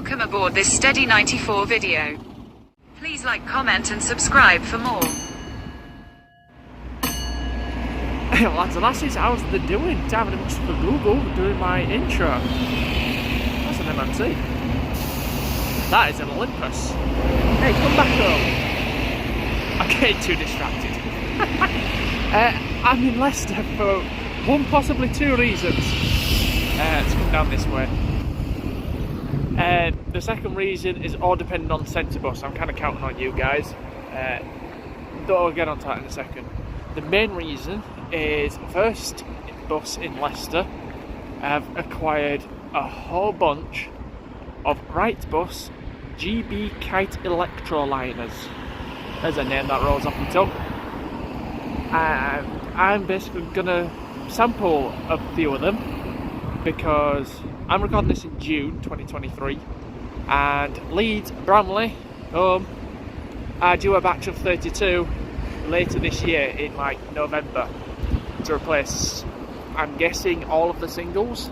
Welcome aboard this Steady 94 video. Please like, comment and subscribe for more. Hey lads and lasses, how's they doing? Time much for Google doing my intro. That's an MMC. That is an Olympus. Hey, come back home. I'm getting too distracted. I'm in Leicester for one, possibly two reasons. Let's come down this way. The second reason is all dependent on centre bus. I'm kind of counting on you guys. I'll get onto that in a second. The main reason is first bus in Leicester. I've acquired a whole bunch of Wright bus GB Kite Electroliners. There's a name that rolls off the tongue. I'm basically gonna sample a few of them because I'm recording this in June 2023 and Leeds, Bramley, I do a batch of 32 later this year in like November to replace, I'm guessing, all of the singles.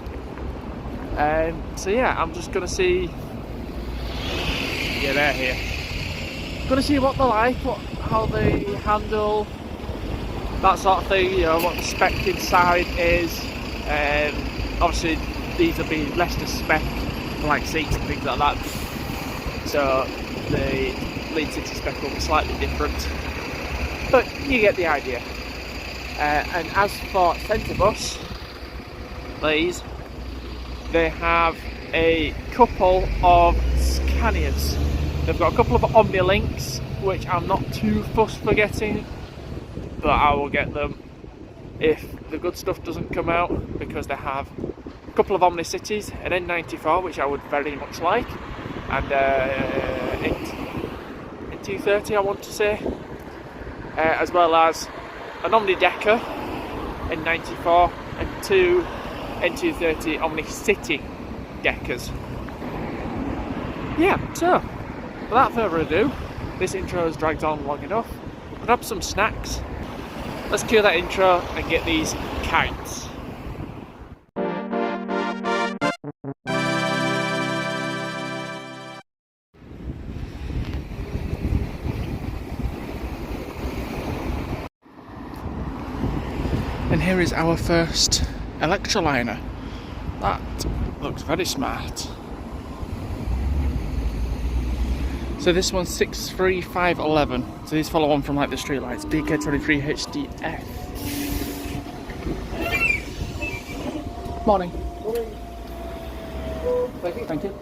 So yeah, I'm just gonna see. Yeah, they're here. Gonna see what they're like, how they handle that sort of thing. You know, what the spec inside is. Obviously, these will be Leicester spec for like seats and things like that. So the Leeds City spec will be slightly different, but you get the idea. And as for centre bus, they have a couple of Scanias. They've got a couple of Omnilinks, which I'm not too fussed for getting, but I will get them if the good stuff doesn't come out, because they have a couple of Omni-Cities, an N94, which I would very much like, and N230 I want to say, as well as an Omni-Decker N94 and two N230 Omni-City Deckers. Yeah, so without further ado, this intro has dragged on long enough. Grab some snacks, let's cue that intro and get these kites. And here is our first Electroliner. That looks very smart. So this one's 63511. So these follow on from like the streetlights. DK23 HDF. Morning. Morning. Thank you. Thank you.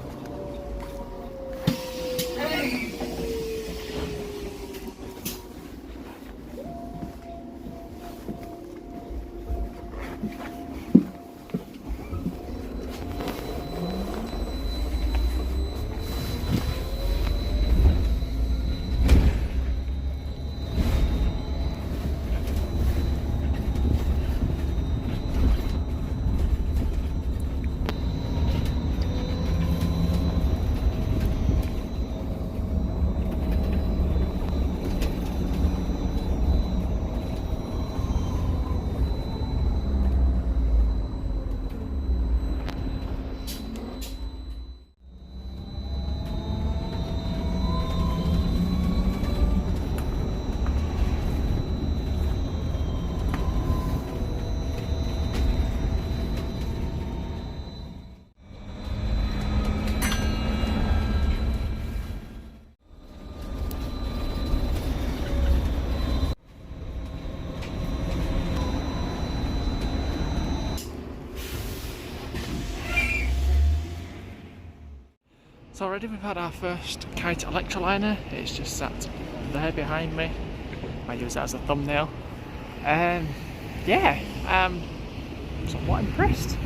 So already we've had our first Kite Electroliner. It's just sat there behind me. I use that as a thumbnail. Yeah, somewhat impressed.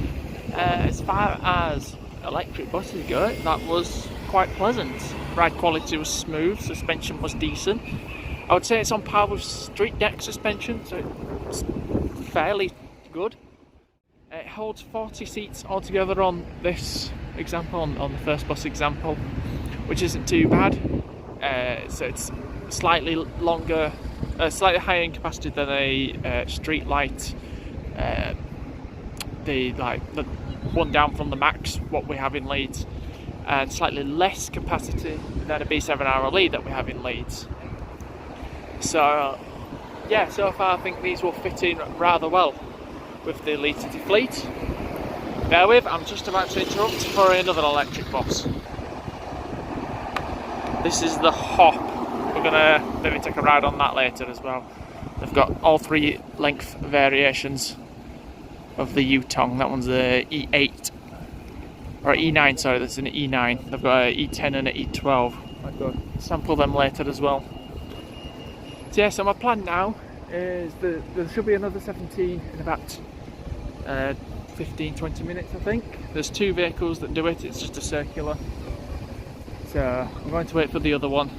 As far as electric buses go, that was quite pleasant. Ride quality was smooth, suspension was decent. I would say it's on par with street deck suspension, so it's fairly good. It holds 40 seats altogether on this example, on the first bus example, which isn't too bad. So it's slightly longer, slightly higher in capacity than a street light. The one down from the Max, what we have in Leeds, and slightly less capacity than a B7R lead that we have in Leeds. So yeah, so far I think these will fit in rather well with the Leeds City fleet. Bear with, I'm just about to interrupt for another electric bus. This is the Hop. We're gonna maybe take a ride on that later as well. They've got all 3 length variations of the U-Tong. That one's the E8 or E9, sorry, that's an E9. They've got an E10 and an E12. I'll go sample them later as well. So yeah, so my plan now is that there should be another 17 in about 15-20 minutes, I think. There's 2 vehicles that do it, it's just a circular. So I'm going to wait for the other one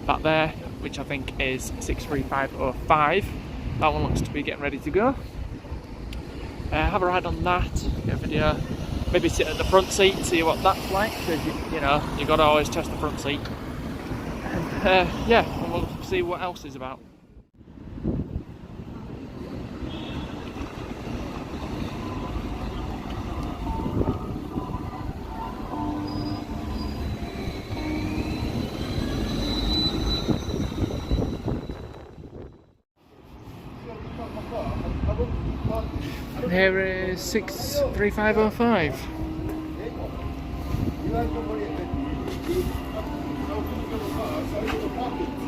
back there, which I think is 63505. That one looks to be getting ready to go. Have a ride on that, get a video, maybe sit at the front seat, see what that's like, because you know, you've got to always test the front seat. And yeah, and we'll see what else is about. And here is 63505.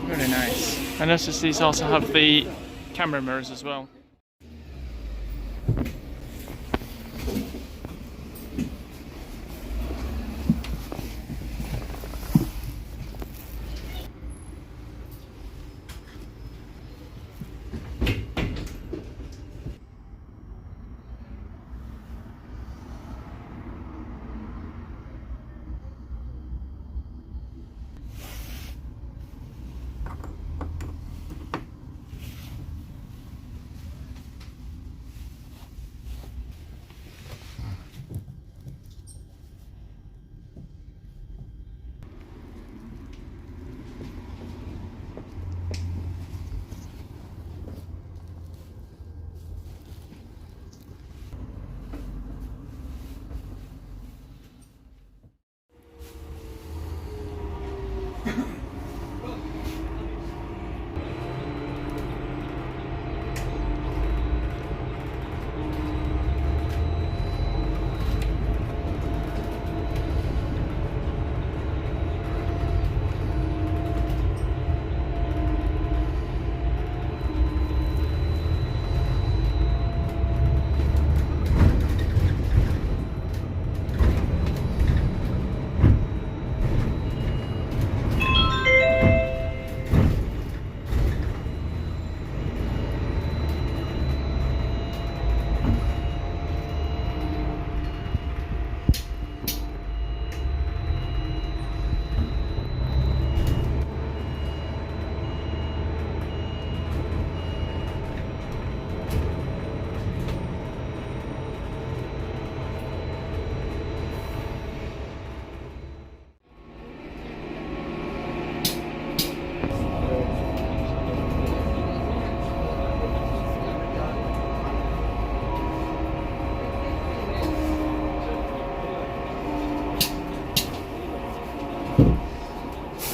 Very nice. I noticed these also have the camera mirrors as well.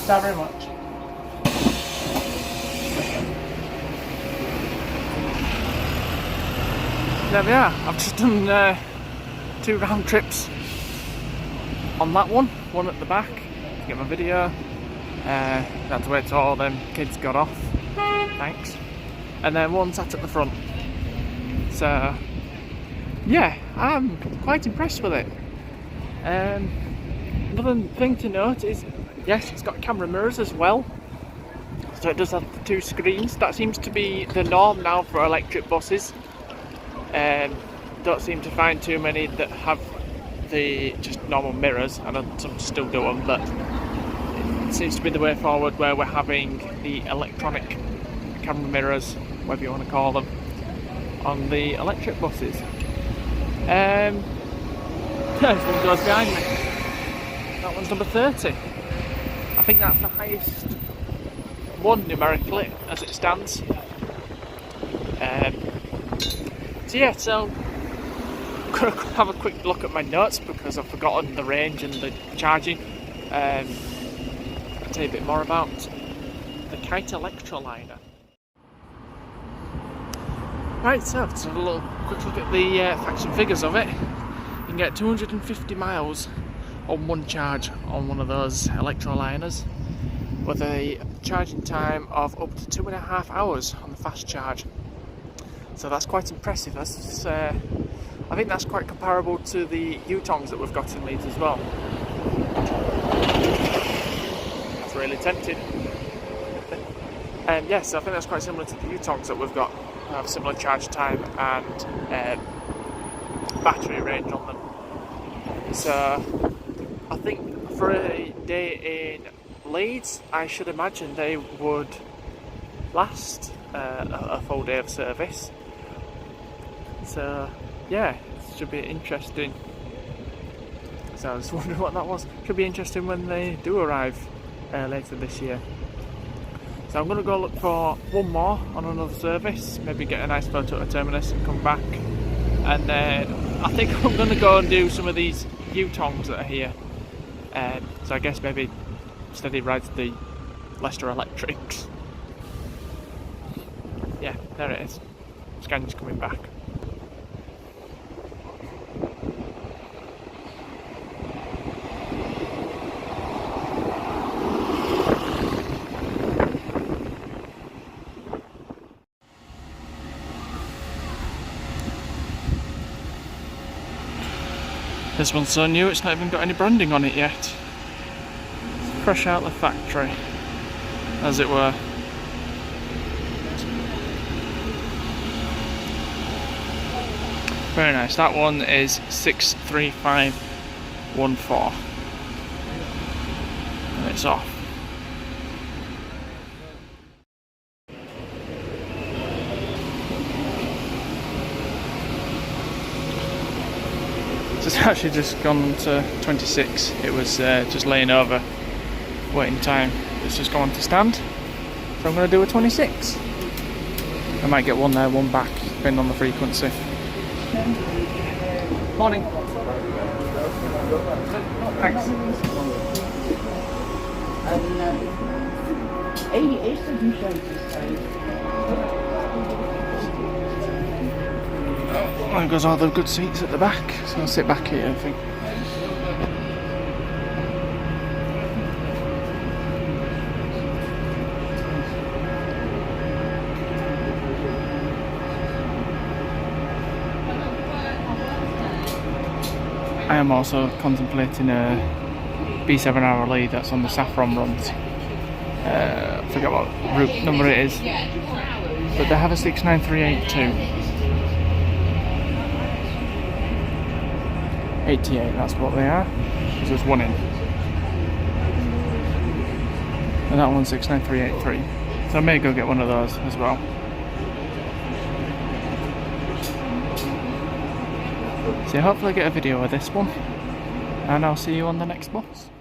Thank you very much. There we are. I've just done 2 round trips on that one at the back to get my video. Had to wait till all them kids got off. Thanks. And then one sat at the front. So yeah, I'm quite impressed with it. Another thing to note is, yes, it's got camera mirrors as well. So it does have the 2 screens. That seems to be the norm now for electric buses. Don't seem to find too many that have the just normal mirrors. I know some still do them, but it seems to be the way forward, where we're having the electronic camera mirrors, whatever you want to call them, on the electric buses. This one goes behind me. That one's number 30. I think that's the highest one numerically as it stands. So yeah, so going to have a quick look at my notes because I've forgotten the range and the charging. I'll tell you a bit more about the Kite Electroliner. Right, so to have a little quick look at the facts and figures of it. You can get 250 miles on one charge on one of those Electroliners, with a charging time of up to 2.5 hours on the fast charge. So that's quite impressive. That's, I think that's quite comparable to the U-Tongs that we've got in Leeds as well. That's really tempting. Yes, I think that's quite similar to the U-Tongs that we've got. Have similar charge time and battery range on them. So I think for a day in Leeds, I should imagine they would last a full day of service. So yeah, it should be interesting. So I was wondering what that was. Should be interesting when they do arrive later this year. So I'm going to go look for one more on another service, maybe get a nice photo at a terminus and come back. And then I think I'm going to go and do some of these U-Tongs that are here. So I guess maybe steady rides the Leicester Electrics. Yeah, there it is. Scanning's coming back. This one's so new it's not even got any branding on it yet. It's fresh out the factory, as it were. Very nice. That one is 63514. And it's off. It's actually just gone to 26. It was just laying over, waiting time. It's just gone to stand. So I'm going to do a 26. I might get one there, one back, depending on the frequency. Morning. Thanks. There goes all the good seats at the back, so I'll sit back here, I think. I am also contemplating a B7 hour lead that's on the Saffron runs. I forget what route number it is, but they have a 69382. 88, that's what they are, because there's one in. And that one's 69383. So I may go get one of those as well. So hopefully I get a video of this one, and I'll see you on the next bus.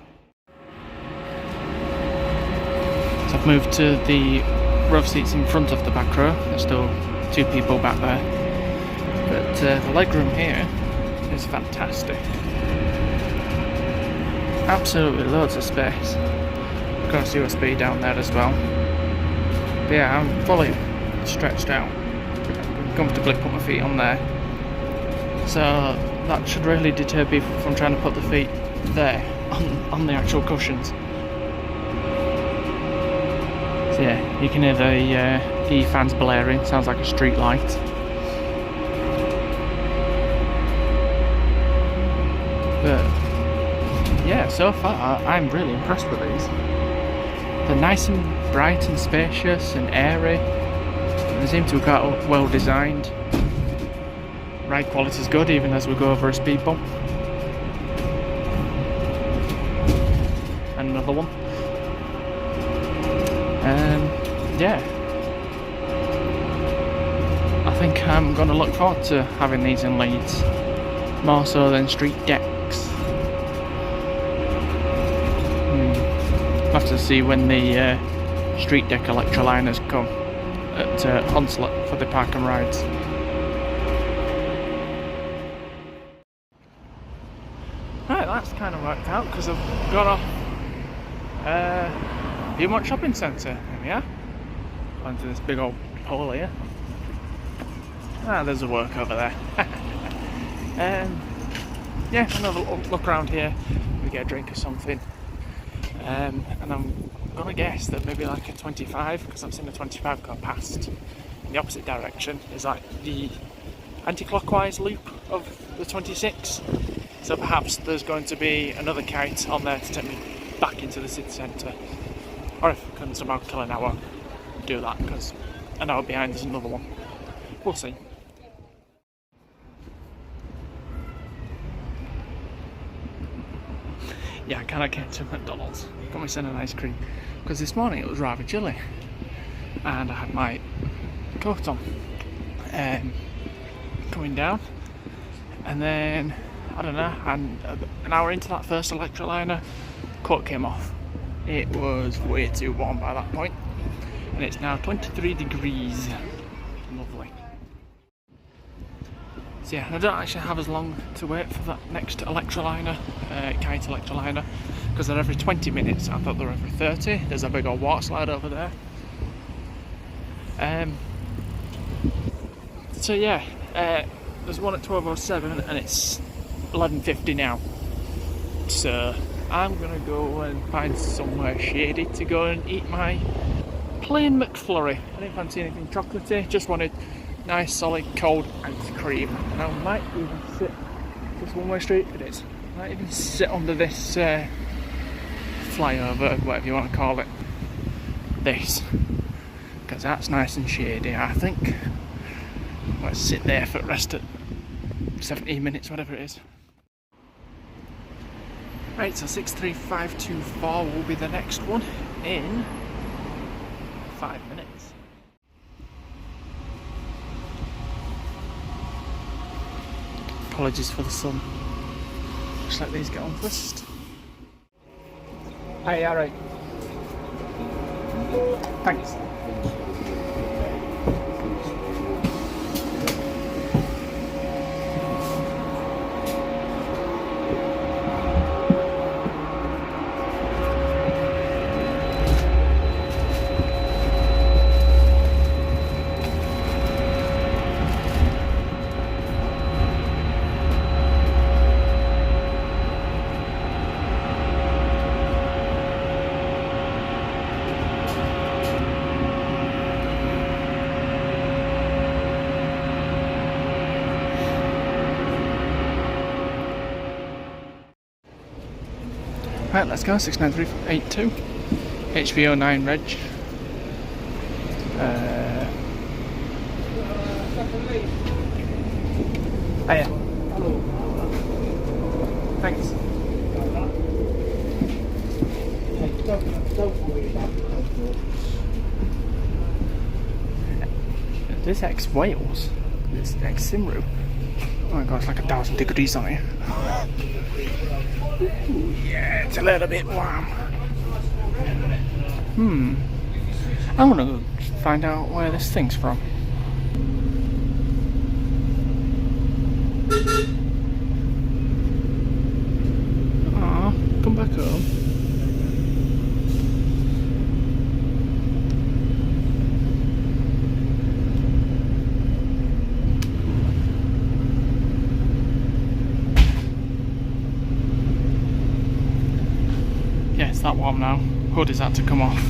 So I've moved to the row seats in front of the back row. There's still two people back there, but the legroom here is fantastic. Absolutely loads of space. Of course USB down there as well. But yeah, I'm fully stretched out. I can comfortably put my feet on there. So that should really deter people from trying to put the feet there on the actual cushions. So yeah, you can hear the E-fans blaring, sounds like a street light. But yeah, so far I'm really impressed with these. They're nice and bright and spacious and airy. They seem to have got well designed. Ride quality is good even as we go over a speed bump. And another one. Yeah. I think I'm going to look forward to having these in Leeds. More so than street decks. We'll have to see when the street deck Electroliners come at Hunslet for the park and rides. Right, that's kind of worked out because I've got off Beaumont Shopping Centre. There we are. Onto this big old pole here. Ah, there's a work over there. Yeah, another look around here. We get a drink or something. And I'm gonna guess that maybe like a 25, because I've seen a 25 go past in the opposite direction, is like the anti-clockwise loop of the 26. So perhaps there's going to be another Kite on there to take me back into the city centre. Or if I can somehow kill an hour, do that, because an hour behind is another one. We'll see. Yeah, I kinda came to McDonald's, got myself an ice cream, because this morning it was rather chilly and I had my coat on coming down, and then I don't know, and an hour into that first electroliner, coat came off. It was way too warm by that point, and it's now 23 degrees. Lovely. So yeah, I don't actually have as long to wait for that next electroliner, Kite electroliner, because they're every 20 minutes. I thought they were every 30. There's a big old water slide over there. So yeah, there's one at 12:07 and it's 11:50 now. So I'm gonna go and find somewhere shady to go and eat my plain McFlurry. I didn't fancy anything chocolatey, just wanted nice solid cold ice cream. And I might even sit, this one way street it is, I might even sit under this flyover, whatever you want to call it, this, because that's nice and shady. I think let's sit there for the rest of 17 minutes, whatever it is. Right, so 63524 will be the next one in 5 minutes. Apologies for the sun. Just let these get on first. Hey, alright. Thanks. Right, let's go. 69382 HVO9 reg. Hiya. Hello. Thanks. This ex-Wales, this ex-Simru. Oh my god, it's like 1,000 degrees on here. Yeah, it's a little bit warm. I want to go find out where this thing's from. Aw, come back home. Yeah, it's that warm now. Hood is had to come off.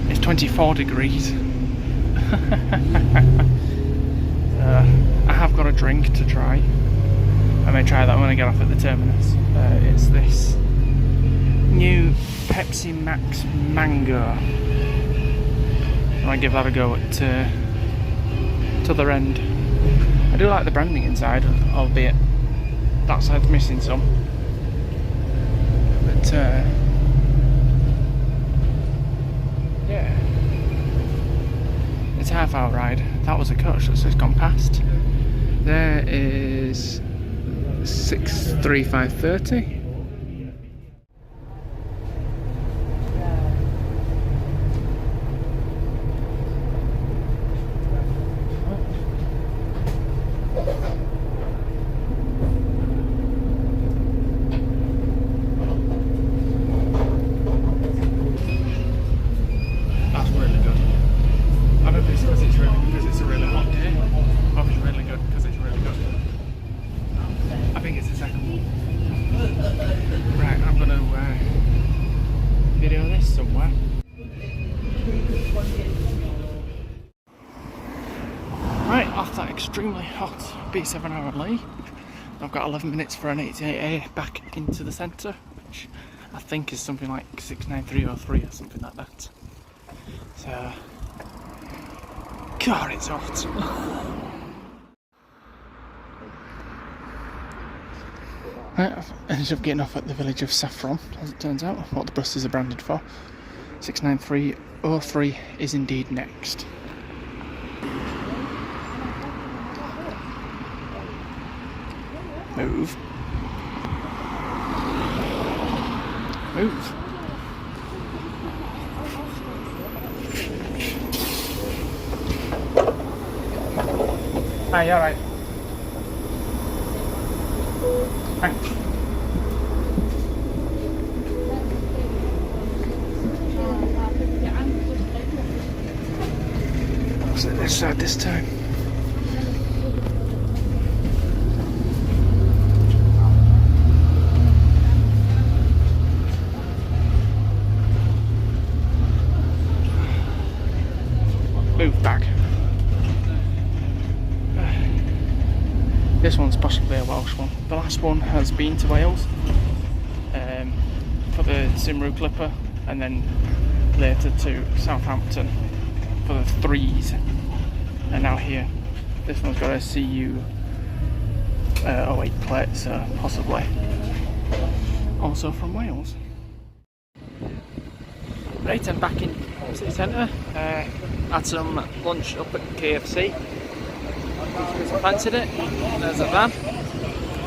It's 24 degrees. I have got a drink to try. I may try that when I get off at the terminus. It's this new Pepsi Max Mango. I might give that a go at t'other end. I do like the branding inside, albeit that side's missing some. But yeah, it's a half-hour ride. That was a coach that's just gone past. There is 63530. Right, I'm gonna video this somewhere. Right, off that extremely hot B7 hour lead, I've got 11 minutes for an 88A back into the centre, which I think is something like 69303 or something like that. So, God, it's hot. Right, I've ended up getting off at the village of Saffron, as it turns out, what the buses are branded for. 69303 is indeed next. Move. Move. Hi, you alright? Thanks. Was it this side this time? Move back. This one's possibly a Welsh one. The last one has been to Wales for the Cymru Clipper, and then later to Southampton for the threes, and now here. This one's got a CU 08 plate, so possibly also from Wales. Right, I'm back in city centre. Had some lunch up at KFC. I fancied it. There's a van.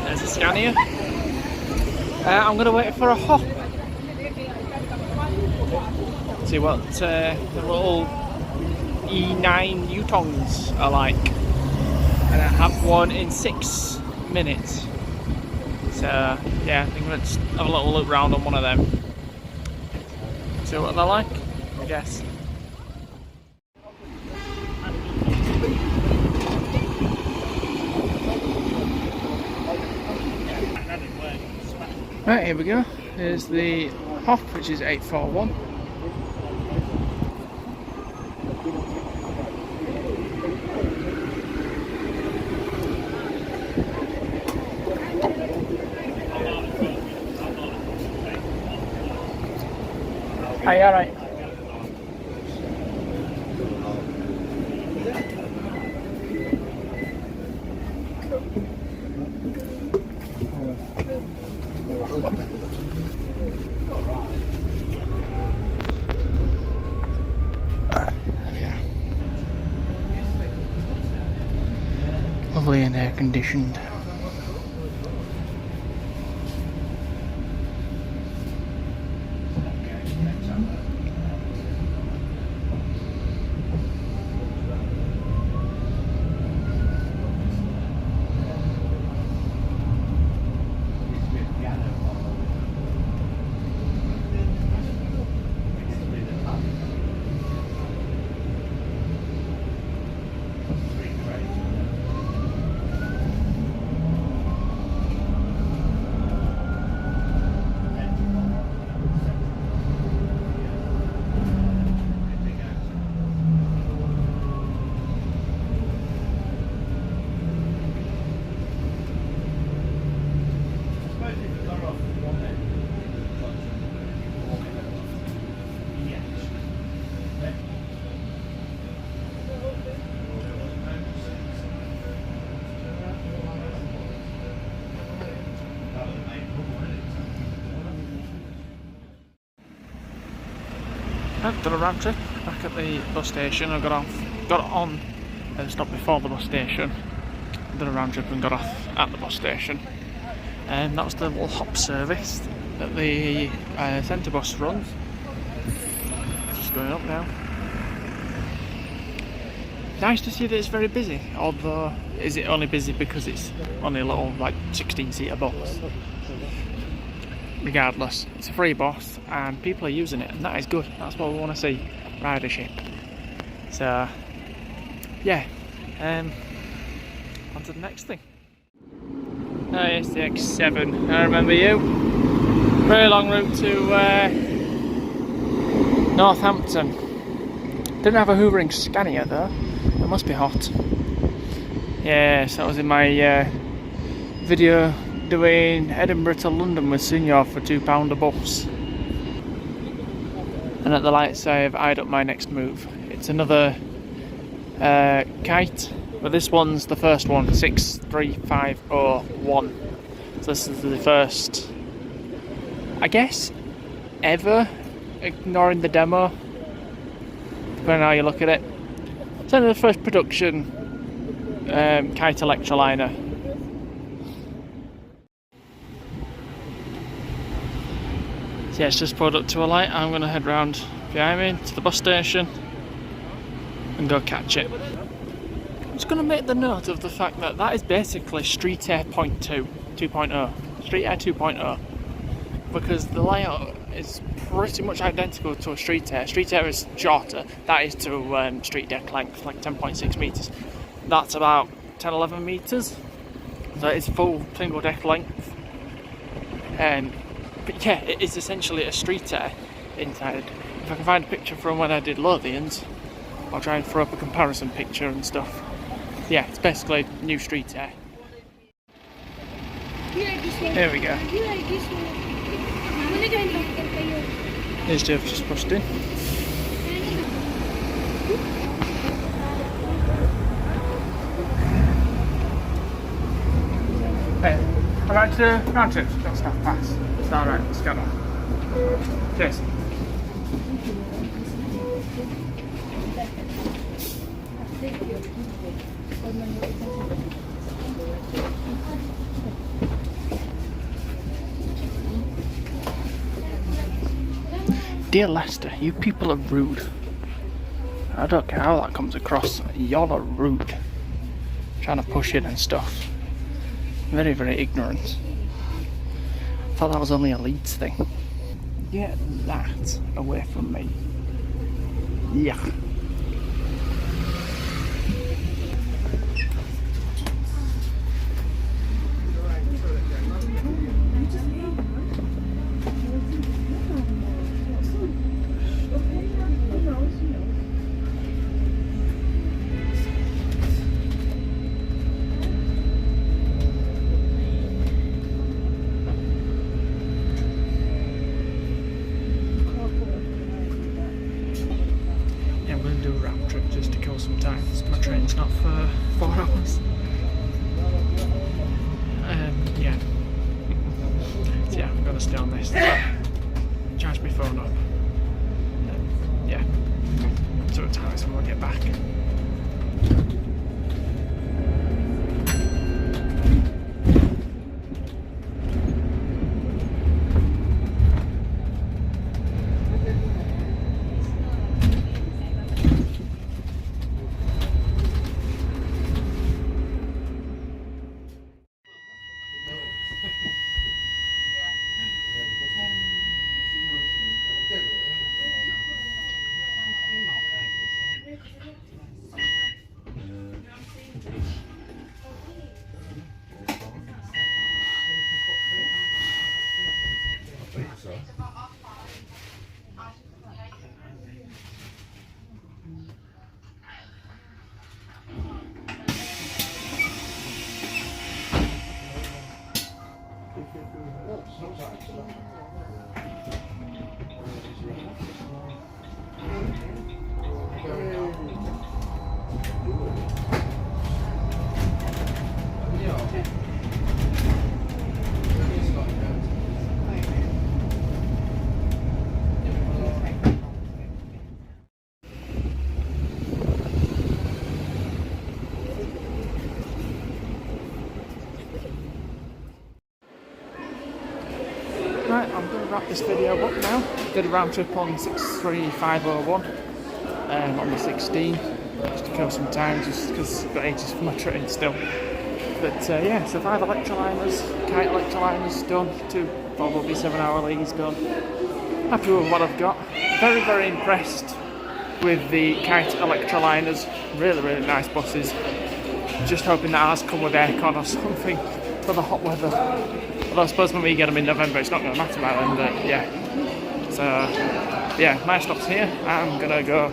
There's a Scania. I'm going to wait for a hop. See what the little E9 Yutongs are like. And I have one in 6 minutes. So yeah, I think let's have a little look round on one of them. See what they're like, I guess. Right, here we go. Here's the hop, which is 841. Hi, alright. Lovely and air conditioned. I've done a round trip back at the bus station. I got on stopped before the bus station, did a round trip and got off at the bus station. And that was the little hop service that the centre bus runs. Just going up now. Nice to see that it's very busy, although is it only busy because it's only a little like 16-seater bus? Regardless, it's a free bus and people are using it, and that is good. That's what we want to see, ridership. So yeah, on to the next thing. Oh, it's the X7. I remember you. Very long route to Northampton. Didn't have a hoovering scanner yet though. It must be hot. Yes, that was in my video doing Edinburgh to London with Senior for £2 a bus. And at the lights I've eyed up my next move. It's another Kite, but this one's the first one, 63501. So this is the first, I guess, ever, ignoring the demo, depending on how you look at it. It's only the first production Kite Electroliner. So yeah, it's just pulled up to a light. I'm going to head round behind me to the bus station and go catch it. I'm just going to make the note of the fact that that is basically Street Air 2.0. Street Air 2.0. Because the layout is pretty much identical to a Street Air. Street Air is shorter. That is to street deck length, like 10.6 metres. That's about 10-11 metres. So it's full single deck length. But yeah, it is essentially a Street Air inside. If I can find a picture from when I did Lothians, I'll try and throw up a comparison picture and stuff. Yeah, it's basically new Street Air. There we go. Here's Dave just pushed in. Hey, I'd like to round trips, don't stop fast. It's alright, let's go on. Cheers. Dear Lester, you people are rude. I don't care how that comes across. Y'all are rude. Trying to push in and stuff. Very, very ignorant. I thought that was only a Leeds thing. Get that away from me. Yeah. Sometimes my train's not for 4 hours. Yeah. So yeah, I'm gonna stay on this. Charge my phone up. Yeah. So it's how when we get back. Right, I'm going to wrap this video up now. Did a round trip on 63501 on the 16, just to kill some time, just because I've got ages for my train still. But yeah, so 5 electroliners, Kite electroliners done, 2 probably 7-hour leads done. Happy with what I've got. Very, very impressed with the Kite electroliners. Really, really nice buses. Just hoping that ours come with aircon or something for the hot weather. Although I suppose when we get them in November, it's not going to matter by then. But yeah. So yeah, my stop's here. I'm gonna go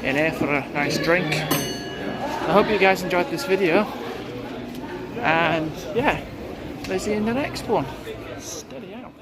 in here for a nice drink. I hope you guys enjoyed this video, and yeah, let's see you in the next one. Steady out.